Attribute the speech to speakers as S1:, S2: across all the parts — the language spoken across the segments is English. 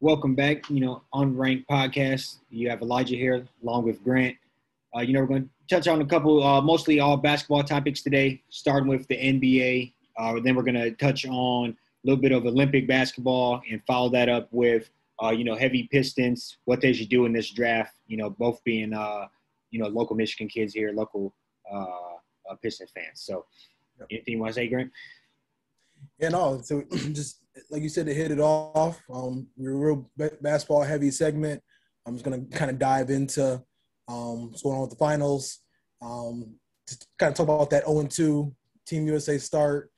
S1: Welcome back. Unranked podcast. You have Elijah here along with Grant. We're going to touch on a couple, mostly all basketball topics today, starting with the NBA. Then we're going to touch on a little bit of Olympic basketball and follow that up with, heavy Pistons, what they should do in this draft, both being, local Michigan kids here, local Pistons fans. So anything you want to say, Grant?
S2: Yeah, no. So just like you said, to hit it off, we're a real basketball heavy segment. I'm just gonna kind of dive into what's going on with the finals. Just kind of talk about that 0-2 Team USA start,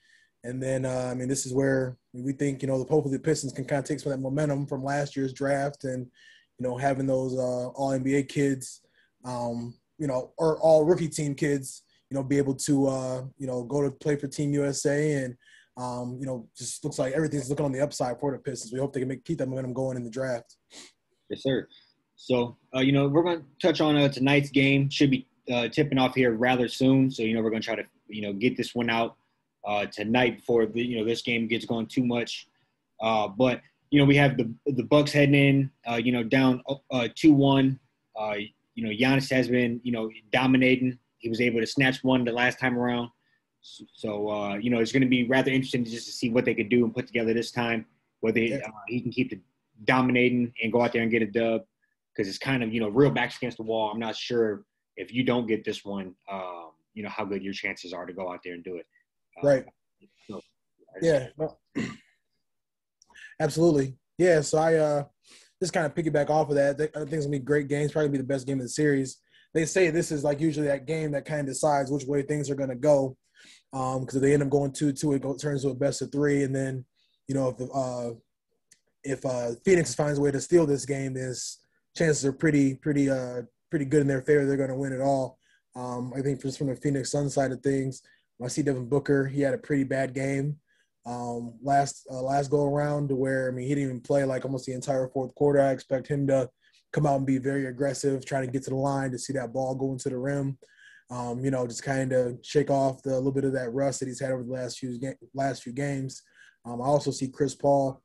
S2: and then this is where we think hopefully the Pistons can kind of take some of that momentum from last year's draft, and having those all NBA kids, or all rookie team kids, be able to go to play for Team USA and. Just looks like everything's looking on the upside for the Pistons. We hope they can keep that momentum going in the draft.
S1: Yes, sir. So, we're going to touch on tonight's game. Should be tipping off here rather soon. So, we're going to try to, get this one out tonight before, this game gets going too much. But, we have the Bucks heading in, down 2-1. Giannis has been, dominating. He was able to snatch one the last time around. So, it's going to be rather interesting just to see what they could do and put together this time, whether he can keep dominating and go out there and get a dub, because it's kind of, real backs against the wall. I'm not sure if you don't get this one, how good your chances are to go out there and do it.
S2: Right. Absolutely. Yeah, so I just kind of piggyback off of that. I think it's going to be great games, probably be the best game of the series. They say this is like usually that game that kind of decides which way things are going to go. Because if they end up going 2-2, it turns to a best of three, and then if Phoenix finds a way to steal this game, there's chances are pretty good in their favor. They're going to win it all. I think just from the Phoenix Suns side of things, I see Devin Booker. He had a pretty bad game last go around, to where he didn't even play like almost the entire fourth quarter. I expect him to come out and be very aggressive, trying to get to the line to see that ball go into the rim. Just kind of shake off the little bit of that rust that he's had over the last few games. I also see Chris Paul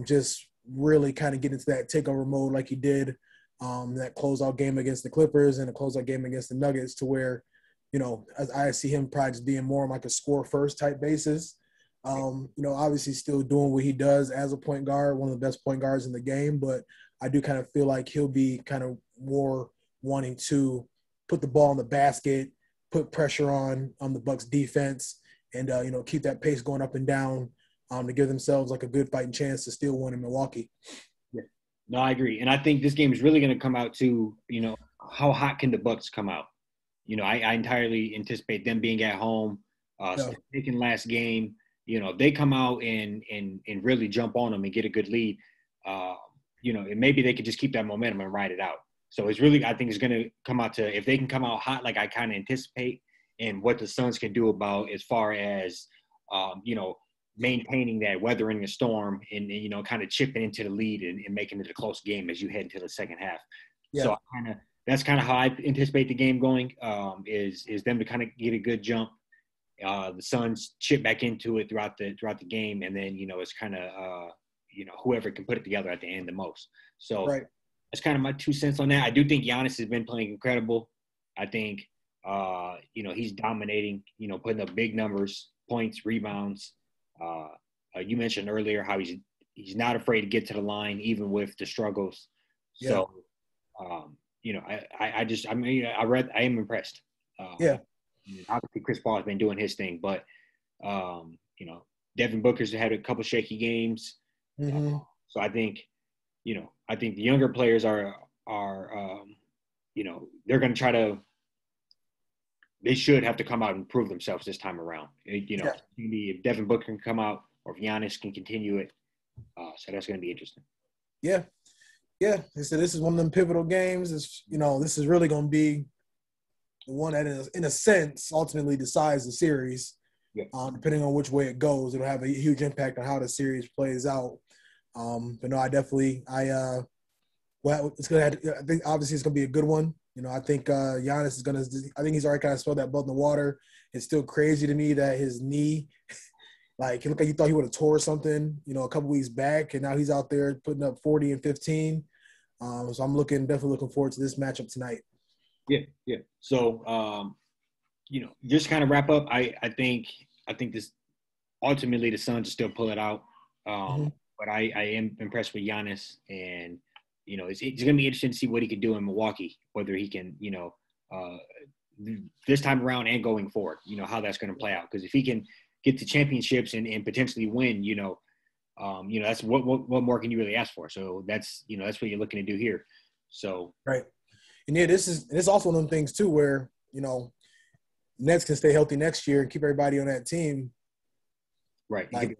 S2: just really kind of get into that takeover mode like he did that closeout game against the Clippers and a closeout game against the Nuggets, to where, I see him probably just being more on like a score first type basis. Obviously still doing what he does as a point guard, one of the best point guards in the game, but I do kind of feel like he'll be kind of more wanting to put the ball in the basket, put pressure on the Bucks defense, and keep that pace going up and down to give themselves like a good fighting chance to steal one in Milwaukee.
S1: Yeah. No, I agree, and I think this game is really going to come out to how hot can the Bucks come out. I entirely anticipate them being at home, taking last game. They come out and really jump on them and get a good lead. And maybe they could just keep that momentum and ride it out. So it's really, I think it's going to come out to, if they can come out hot like I kind of anticipate, and what the Suns can do about as far as, maintaining that, weathering the storm, and kind of chipping into the lead and making it a close game as you head into the second half. Yeah. So that's kind of how I anticipate the game going, is them to kind of get a good jump. The Suns chip back into it throughout the game, and then, it's kind of, whoever can put it together at the end the most. So
S2: right.
S1: That's kind of my 2 cents on that. I do think Giannis has been playing incredible. I think, he's dominating, putting up big numbers, points, rebounds. You mentioned earlier how he's not afraid to get to the line, even with the struggles. Yeah. So, I am impressed. Obviously Chris Paul has been doing his thing, but, Devin Booker's had a couple shaky games.
S2: Mm-hmm.
S1: So I think the younger players are they're going to try to – they should have to come out and prove themselves this time around. Maybe if Devin Booker can come out, or if Giannis can continue it. So that's going to be interesting.
S2: Yeah. Yeah. So this is one of them pivotal games. This is really going to be the one that, in a sense, ultimately decides the series.
S1: Yeah.
S2: Depending on which way it goes, it'll have a huge impact on how the series plays out. But no, I think obviously it's going to be a good one. I think Giannis is I think he's already kind of spilled that blood in the water. It's still crazy to me that his knee Like, he looked like you thought he would have tore something, a couple weeks back, and now he's out there putting up 40 and 15. So I'm definitely looking forward to this matchup tonight.
S1: Yeah. So, just kind of wrap up. I think this ultimately the Suns will still pull it out. But I am impressed with Giannis, and it's going to be interesting to see what he can do in Milwaukee, whether he can, this time around and going forward, how that's going to play out. Because if he can get to championships and potentially win, that's what more can you really ask for? So that's what you're looking to do here. So
S2: right, and yeah, this is also one of them things too where Nets can stay healthy next year and keep everybody on that team.
S1: Right,
S2: like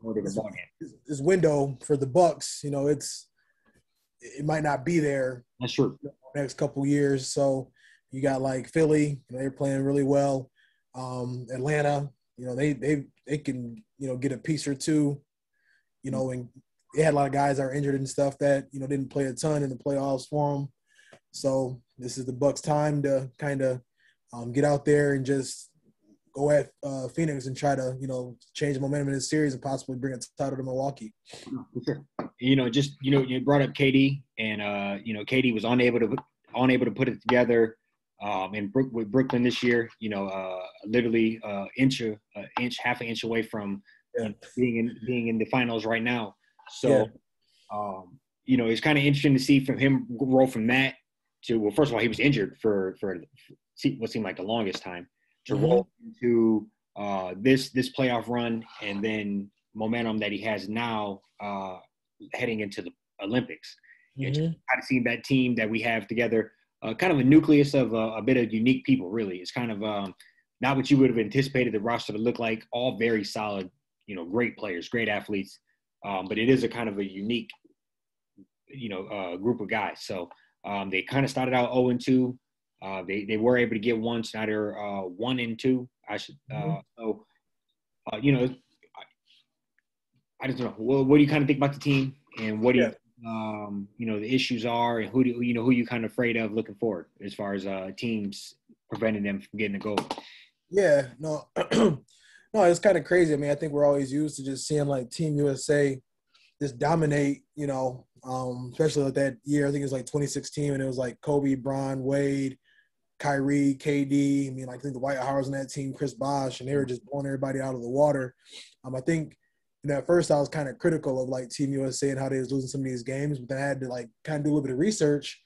S2: this window for the Bucks, it might not be there.
S1: That's true.
S2: Next couple years, so you got like Philly, they're playing really well. Atlanta, they can get a piece or two, and they had a lot of guys that are injured and stuff that didn't play a ton in the playoffs for them. So this is the Bucks' time to kind of get out there and just go at Phoenix and try to change the momentum in this series and possibly bring a title to Milwaukee.
S1: For sure. You brought up KD, and KD was unable to put it together with Brooklyn this year. Literally half an inch away from being in the finals right now. So, it's kind of interesting to see from him roll from that to, well, first of all, he was injured for what seemed like the longest time, to roll into this playoff run, and then momentum that he has now heading into the Olympics. And just kind of seeing that team that we have together, kind of a nucleus of a bit of unique people, really. It's kind of not what you would have anticipated the roster to look like, all very solid, great players, great athletes. But it is a kind of a unique, group of guys. So they kind of started out 0-2. They were able to get one, so now they're 1-2. I just don't know. What do you kind of think about the team, and what do you, the issues are, and who you kind of afraid of looking forward as far as teams preventing them from getting a goal?
S2: Yeah, no, no, it's kind of crazy. I mean, I think we're always used to just seeing like Team USA just dominate, especially like that year. I think it was like 2016, and it was like Kobe, Bron, Wade, Kyrie, KD. I mean, like, I think the White Howard's on that team, Chris Bosh, and they were just blowing everybody out of the water. I think, at first I was kind of critical of like Team USA and how they was losing some of these games, but then I had to like kind of do a little bit of research.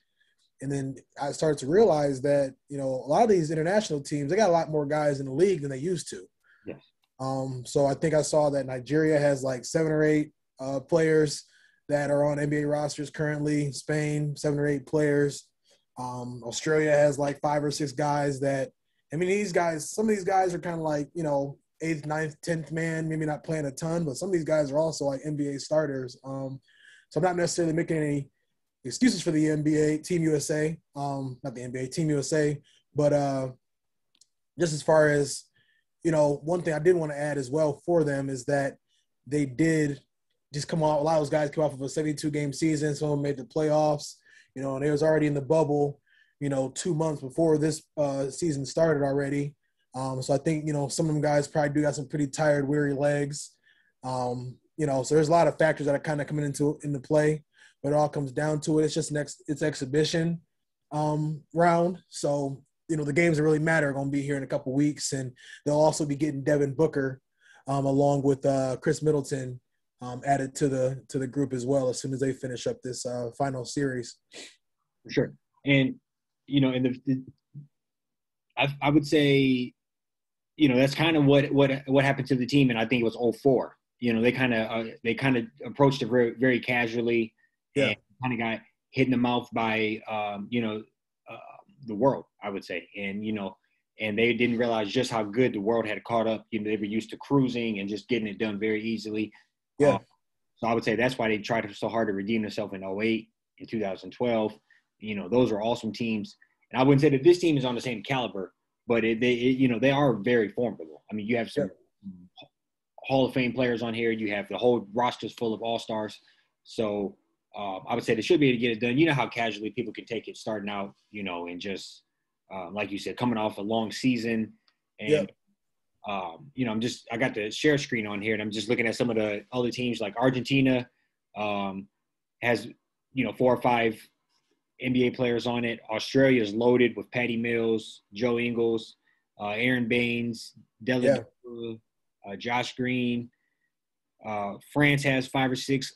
S2: And then I started to realize that, a lot of these international teams, they got a lot more guys in the league than they used to.
S1: Yes.
S2: So I think I saw that Nigeria has like 7 or 8 players that are on NBA rosters currently. Spain, 7 or 8 players. Australia has like 5 or 6 guys that, some of these guys are kind of like, 8th, 9th, 10th man, maybe not playing a ton, but some of these guys are also like NBA starters. So I'm not necessarily making any excuses for the NBA, Team USA, not the NBA, Team USA, but just as far as, one thing I did want to add as well for them is that they did just come off, a lot of those guys came off of a 72-game season, some of them made the playoffs, and they was already in the bubble, 2 months before this season started already. So I think, some of them guys probably do got some pretty tired, weary legs. So there's a lot of factors that are kind of coming into play, but it all comes down to it. It's just it's exhibition round. So, the games that really matter are going to be here in a couple weeks, and they'll also be getting Devin Booker along with Chris Middleton added to the group as well as soon as they finish up this final series.
S1: For sure. And, I would say, that's kind of what happened to the team, and I think it was 2004. They kind of approached it very, very casually, and kind of got hit in the mouth by the world, I would say, and they didn't realize just how good the world had caught up. They were used to cruising and just getting it done very easily. So I would say that's why they tried so hard to redeem themselves in 2008, in 2012. Those are awesome teams, and I wouldn't say that this team is on the same caliber, but they are very formidable. I mean, you have some Hall of Fame players on here. You have the whole roster's full of all-stars. So I would say they should be able to get it done. You know how casually people can take it starting out, and just like you said, coming off a long season. And I got the share screen on here, and I'm just looking at some of the other teams. Like Argentina has 4 or 5 NBA players on it. Australia is loaded with Patty Mills, Joe Ingles, Aaron Baines, Dylan, Josh Green. France has 5 or 6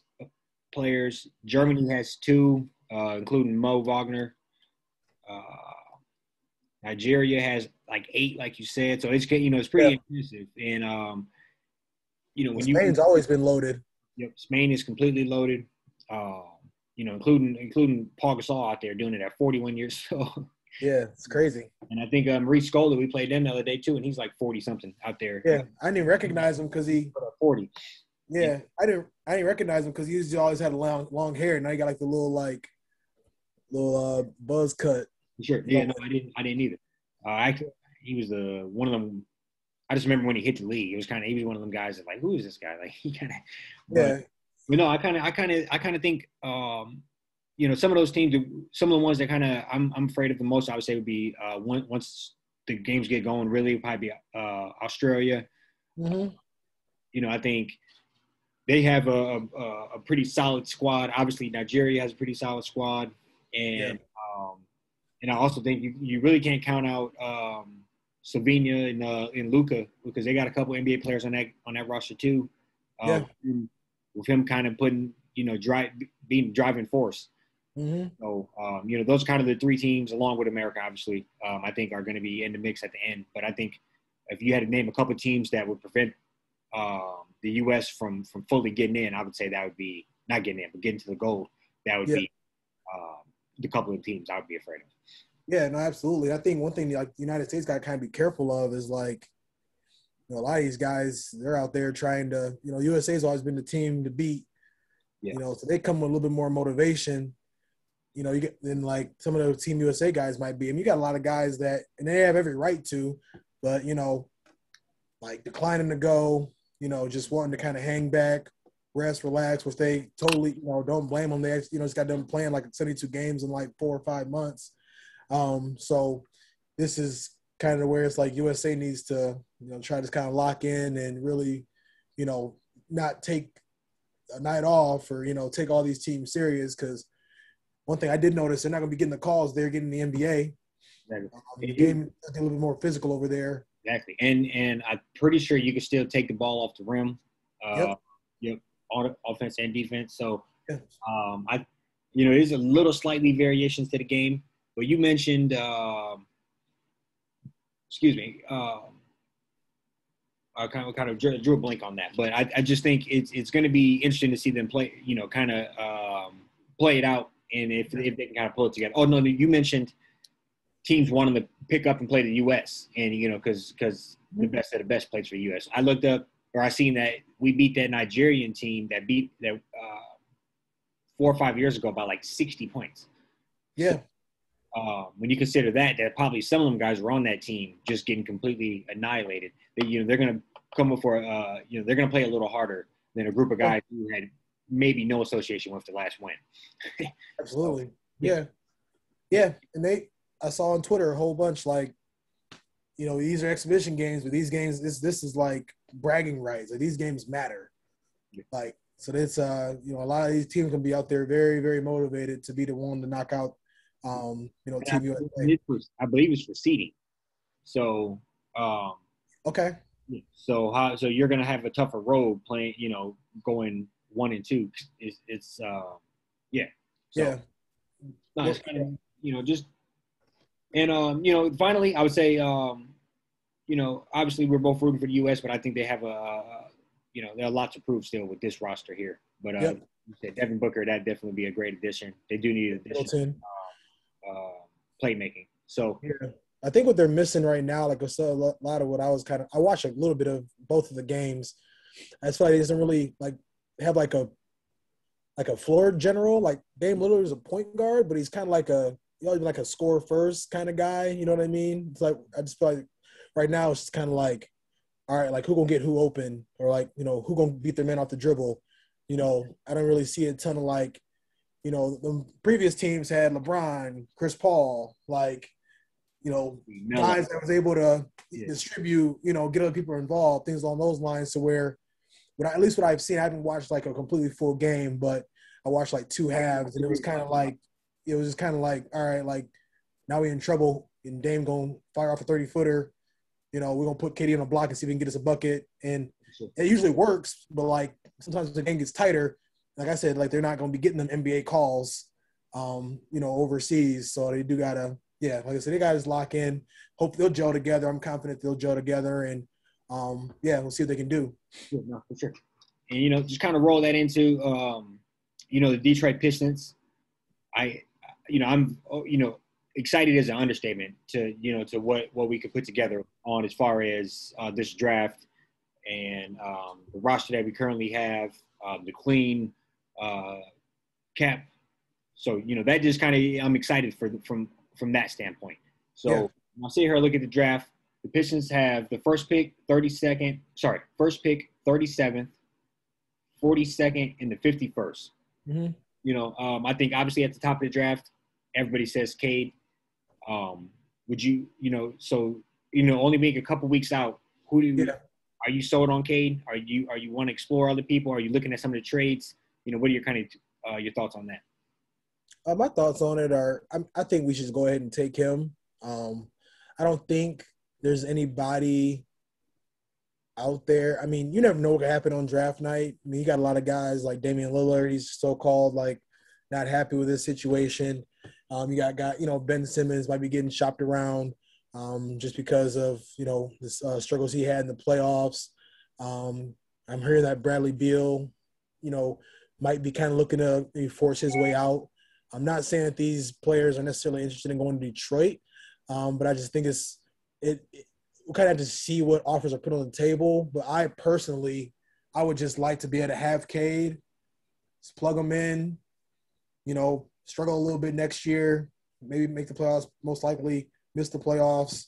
S1: players. Germany has 2, including Mo Wagner. Nigeria has like 8, like you said. So it's pretty impressive. And when
S2: Spain's always been loaded.
S1: Yep, Spain is completely loaded. Including Paul Gasol out there doing it at 41 years old.
S2: Yeah, it's crazy.
S1: And I think Maurice Scola, we played them the other day too, and he's like 40 something out there.
S2: Yeah, I didn't recognize him because he
S1: 40.
S2: Yeah, I didn't recognize him because he usually always had long hair. Now he got like the little buzz cut.
S1: Sure. Yeah, no, I didn't either. Actually, he was one of them. I just remember when he hit the league, he was one of them guys that like, who is this guy? Like he kind of.
S2: Yeah.
S1: But no, I kind of think some of those teams, some of the ones that I'm afraid of the most, I would say would be once the games get going, really would probably be Australia.
S2: Mm-hmm.
S1: I think they have a pretty solid squad. Obviously, Nigeria has a pretty solid squad, and I also think you really can't count out Slovenia and Luka because they got a couple NBA players on that roster too. With him kind of putting being driving force.
S2: Mm-hmm.
S1: So those are kind of the 3 teams, along with America, obviously, I think are going to be in the mix at the end. But I think if you had to name a couple of teams that would prevent the U.S. from fully getting in, I would say that would be not getting in, but getting to the gold. That would be the couple of teams I would be afraid of.
S2: Yeah, no, absolutely. I think one thing like the United States got to kind of be careful of is like, a lot of these guys, they're out there trying to, USA's always been the team to beat, so they come with a little bit more motivation. You get then like some of those Team USA guys might be. I mean, you got a lot of guys that, and they have every right to, but, like declining to go, just wanting to kind of hang back, rest, relax, which they totally, don't blame them. They, just got them playing like 72 games in like 4 or 5 months. So this is kind of where it's like USA needs to, try to kind of lock in and really, not take a night off or, take all these teams serious. Because one thing I did notice, they're not going to be getting the calls they're getting the NBA. The game is a little bit more physical over there.
S1: Exactly. And I'm pretty sure you can still take the ball off the rim. On offense and defense. So, there's a little slightly variations to the game. But you mentioned, I kind of drew a blank on that. But I just think it's going to be interesting to see them play, play it out, and if they can kind of pull it together. Oh, no, you mentioned teams wanting to pick up and play the U.S. and, because the best of the best plays for the U.S. I looked up, or I seen that we beat that Nigerian team that beat that 4 or 5 years ago by like 60 points.
S2: Yeah.
S1: When you consider that probably some of them guys were on that team just getting completely annihilated. They're going to come up for they're going to play a little harder than a group of guys who had maybe no association with the last win.
S2: Absolutely. Yeah. And I saw on Twitter a whole bunch like, these are exhibition games, but these games, this is like bragging rights. Like these games matter. Like, so that's, a lot of these teams can be out there very, very motivated to be the one to knock out, Team USA.
S1: I believe it's for seeding. So,
S2: okay.
S1: So you're going to have a tougher road playing, going 1 and 2. It's So, no, it's kind of, just, and, finally, I would say, obviously we're both rooting for the U.S., but I think they have there are a lot to prove still with this roster here. But you said Devin Booker, that'd definitely be a great addition. They do need an addition. Playmaking. So
S2: I think what they're missing right now, like a lot of what I watched a little bit of both of the games. I feel like he doesn't really like have like a floor general. Like Dame Lillard is a point guard, but he's kind of like like a score first kind of guy. You know what I mean? It's like I just feel like right now it's just kind of like, all right, like who gonna get who open, or like who gonna beat their man off the dribble. I don't really see a ton of like. The previous teams had LeBron, Chris Paul, like, guys that was able to distribute, get other people involved, things along those lines, to where, at least what I've seen, I haven't watched like a completely full game, but I watched like two halves, and it was kind of like, all right, like now we're in trouble, and Dame going to fire off a 30-footer. We're going to put Cade on a block and see if we can get us a bucket. And it usually works, but like sometimes the game gets tighter. Like I said, like they're not going to be getting them NBA calls, overseas. So they do got to, like I said, they got to lock in. Hope they'll gel together. I'm confident they'll gel together. And, we'll see what they can do.
S1: Yeah, no, for sure. And, just kind of roll that into, the Detroit Pistons. I'm excited is an understatement to what we could put together on as far as this draft and the roster that we currently have, the clean cap. So, that just kind of, I'm excited from that standpoint. So I'll sit here and look at the draft. The Pistons have the first pick, 37th, 42nd, and the 51st.
S2: Mm-hmm.
S1: I think obviously at the top of the draft, everybody says Cade. Would you, only being a couple weeks out, are you sold on Cade? Are you want to explore other people? Are you looking at some of the trades? What are your kind of your thoughts on that?
S2: My thoughts on it are, I think we should go ahead and take him. I don't think there's anybody out there. I mean, you never know what could happen on draft night. I mean, you got a lot of guys like Damian Lillard. He's so-called like not happy with this situation. You got Ben Simmons might be getting shopped around just because of, this struggles he had in the playoffs. I'm hearing that Bradley Beal, might be kind of looking to force his way out. I'm not saying that these players are necessarily interested in going to Detroit, but I just think we kind of have to see what offers are put on the table. But I would just like to be able to have Cade, just plug him in, struggle a little bit next year, maybe make the playoffs, most likely miss the playoffs,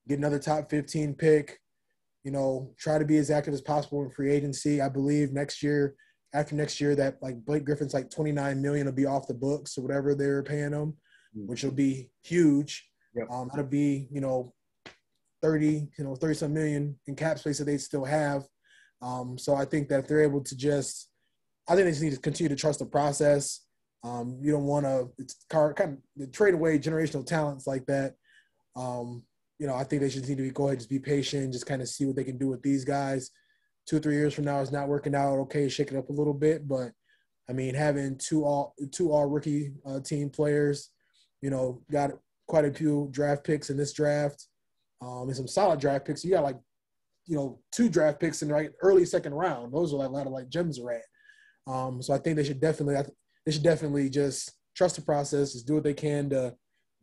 S2: get another top 15 pick, try to be as active as possible in free agency. I believe after next year that like Blake Griffin's like $29 million will be off the books or whatever they're paying him, which will be huge.
S1: Yep.
S2: That'll be, 30-some million in cap space that they still have. So I think that if they're able to I think they just need to continue to trust the process. You don't want to kind of trade away generational talents like that. I think they should need to go ahead and just be patient, just kind of see what they can do with these guys. 2 or 3 years from now is not working out. Okay, shake it up a little bit, but I mean, having two all rookie team players, got quite a few draft picks in this draft, and some solid draft picks. You got like, 2 draft picks in the early second round. Those are like a lot of like gems are at. So I think they should definitely just trust the process, just do what they can to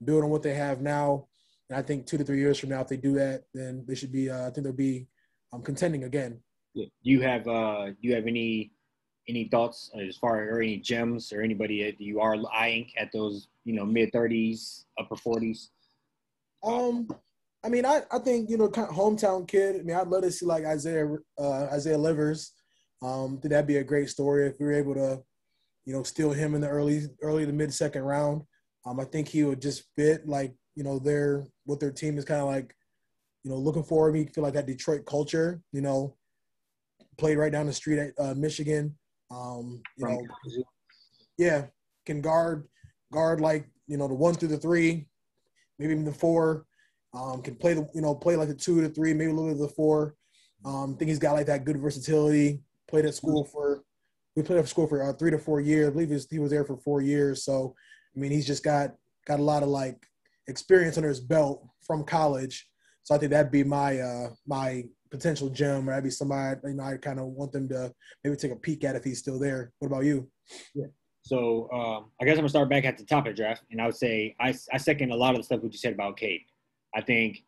S2: build on what they have now. And I think 2 to 3 years from now, if they do that, then they should be. I think they'll be contending again.
S1: Yeah. Do you have any thoughts as far as any gems or anybody that you are eyeing at those mid-30s, upper 40s?
S2: I mean, I think kind of hometown kid. I mean, I'd love to see like Isaiah Livers. Think that'd be a great story if we were able to, steal him in the early to mid second round. I think he would just fit like what their team is kind of like, looking for. Me feel like that Detroit culture. Played right down the street at Michigan. Can guard like the 1 through the 3, maybe even the 4. Can play like the 2 to 3, maybe a little bit of the 4. Think he's got like that good versatility. Played at school for 3 to 4 years. I believe he was there for 4 years. So I mean, he's just got a lot of like experience under his belt from college. So I think that'd be my my potential gem, or that'd be somebody I kind of want them to maybe take a peek at if he's still there. What about you?
S1: Yeah. So I guess I'm gonna start back at the top of the draft, and I would say I second a lot of the stuff what you said about Cade. I think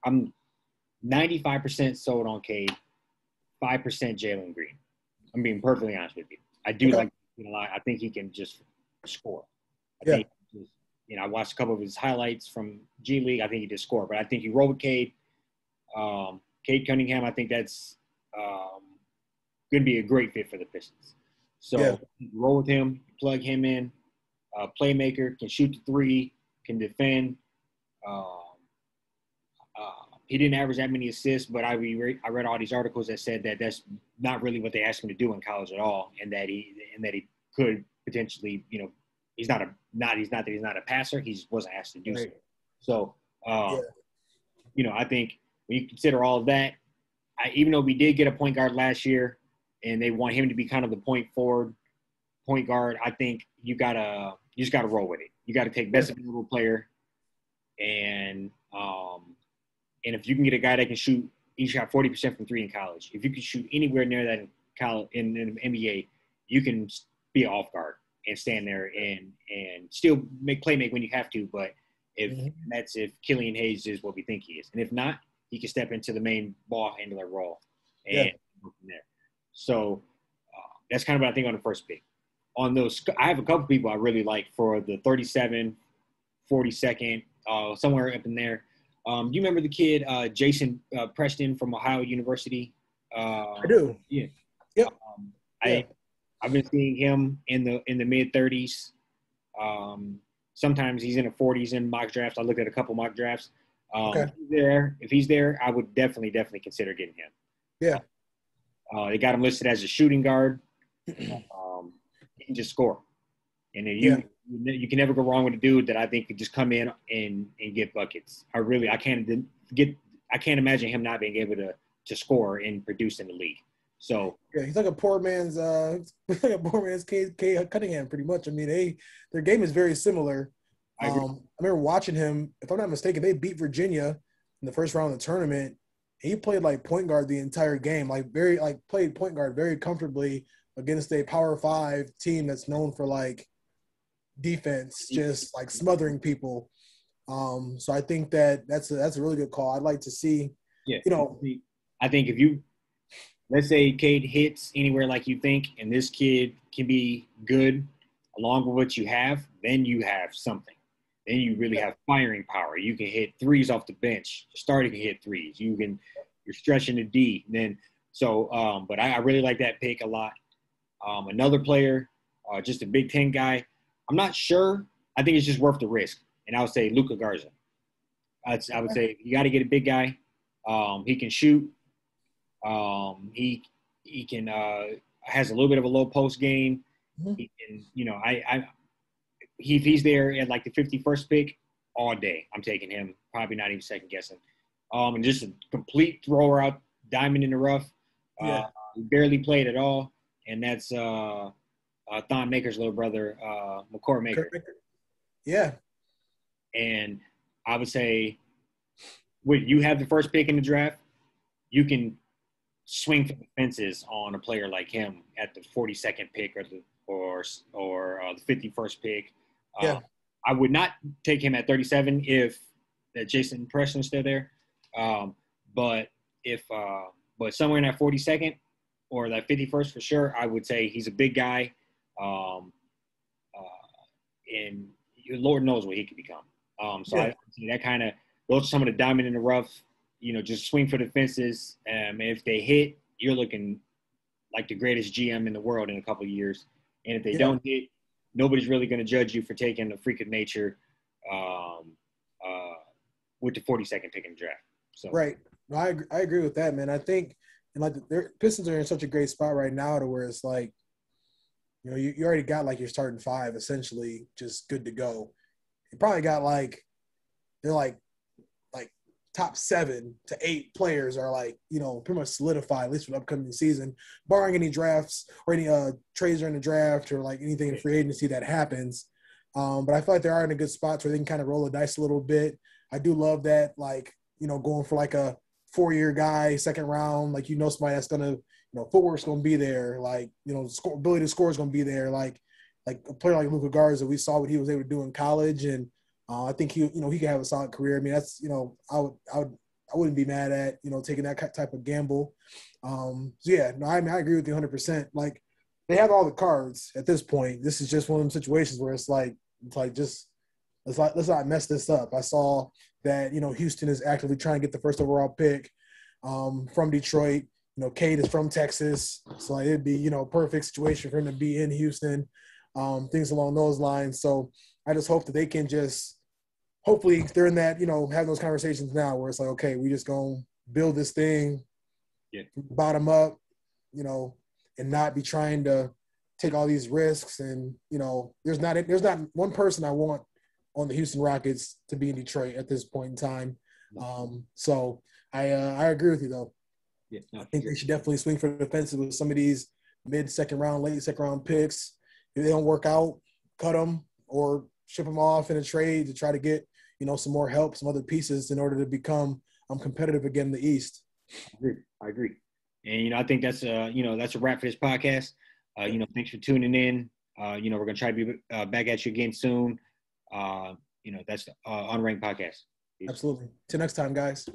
S1: I'm 95% sold on Cade, 5% Jalen Green. I'm being perfectly honest with you. I do like him a lot. I think he can just score. I think I watched a couple of his highlights from G League. I think he just scored, but I think you roll with Cade. Cade Cunningham, I think that's going to be a great fit for the Pistons. So you roll with him, plug him in, playmaker, can shoot the 3, can defend. Um, he didn't average that many assists, but I read all these articles that said that that's not really what they asked him to do in college at all, and that he could potentially, he's not a passer. He just wasn't asked to do so. So, I think when you consider all of that, even though we did get a point guard last year, and they want him to be kind of the point guard, I think you just gotta roll with it. You got to take best available player, and if you can get a guy that can shoot, he shot 40% from three in college. If you can shoot anywhere near that in college in the NBA, you can be an off guard and stand there and still make when you have to. But if Killian Hayes is what we think he is, and if not, he can step into the main ball handler role and go from there. So that's kind of what I think on the first pick. On those, I have a couple people I really like for the 37, 42nd, somewhere up in there. Do you remember the kid Jason Preston from Ohio University?
S2: I do.
S1: Yeah.
S2: Yep.
S1: I've been seeing him in the mid 30s. Sometimes he's in the 40s in mock drafts. I looked at a couple mock drafts. If he's there, I would definitely consider getting him.
S2: Yeah.
S1: They got him listed as a shooting guard. He can just score, and then you can never go wrong with a dude that I think could just come in and get buckets. I can't imagine him not being able to score and produce in the league. So
S2: he's like a poor man's Cade Cunningham, pretty much. I mean, their game is very similar. I remember watching him. If I'm not mistaken, they beat Virginia in the first round of the tournament. He played like point guard the entire game, played point guard very comfortably against a Power 5 team that's known for like defense, just like smothering people. So I think that's a really good call. I'd like to see.
S1: Yeah, I think if let's say Cade hits anywhere like you think, and this kid can be good along with what you have, then you have something. Then you really have firing power. You can hit threes off the bench. Starting to hit threes. You're stretching the D. But I really like that pick a lot. Another player, just a Big Ten guy. I'm not sure. I think it's just worth the risk. And I would say Luka Garza. I would say you got to get a big guy. He can shoot. He can has a little bit of a low post game. He can, if he's there at like the 51st pick all day, I'm taking him. Probably not even second guessing. And just a complete thrower out, diamond in the rough. Barely played at all, and that's Thon Maker's little brother, McCord Maker.
S2: Yeah.
S1: And I would say, when you have the first pick in the draft, you can swing for the fences on a player like him at the 42nd pick or the 51st pick. I would not take him at 37 if Jason Preston's still there. But somewhere in that 42nd or that 51st for sure, I would say he's a big guy. And Lord knows what he could become. I see that kind of, those are some of the diamond in the rough, just swing for the fences. And if they hit, you're looking like the greatest GM in the world in a couple of years. And if they don't hit, nobody's really going to judge you for taking a freak of nature with the 42nd pick in the draft. So.
S2: Right. No, I agree with that, man. I think, and like the Pistons are in such a great spot right now to where it's like, you already got like your starting five essentially just good to go. You probably got they're like top 7 to 8 players are pretty much solidified, at least for the upcoming season, barring any drafts or any trades during the draft or like anything in free agency that happens. But I feel like they are in a good spot where they can kind of roll the dice a little bit. I do love that, going for like a 4-year guy, second round, somebody that's going to, footwork's going to be there. Ability to score is going to be there. Like a player like Luka Garza, we saw what he was able to do in college. And I think he could have a solid career. I mean, that's, I wouldn't be mad at, taking that type of gamble. I agree with you 100%. Like, they have all the cards at this point. This is just one of them situations where let's not mess this up. I saw that, Houston is actively trying to get the first overall pick from Detroit. Cade is from Texas. So it'd be, perfect situation for him to be in Houston, things along those lines. So I just hope that they can just hopefully they're in that, having those conversations now where it's like, okay, we just going to build this thing bottom up, and not be trying to take all these risks. And, there's not one person I want on the Houston Rockets to be in Detroit at this point in time. So I agree with you, though.
S1: Yeah, no,
S2: I think they should definitely swing for the fences with some of these mid-second round, late second round picks. If they don't work out, cut them or ship them off in a trade to try to get, some more help, some other pieces in order to become competitive again in the East.
S1: I agree. And, I think that's that's a wrap for this podcast. Thanks for tuning in. We're going to try to be back at you again soon. That's the Unranked Podcast. Peace.
S2: Absolutely. Till next time, guys.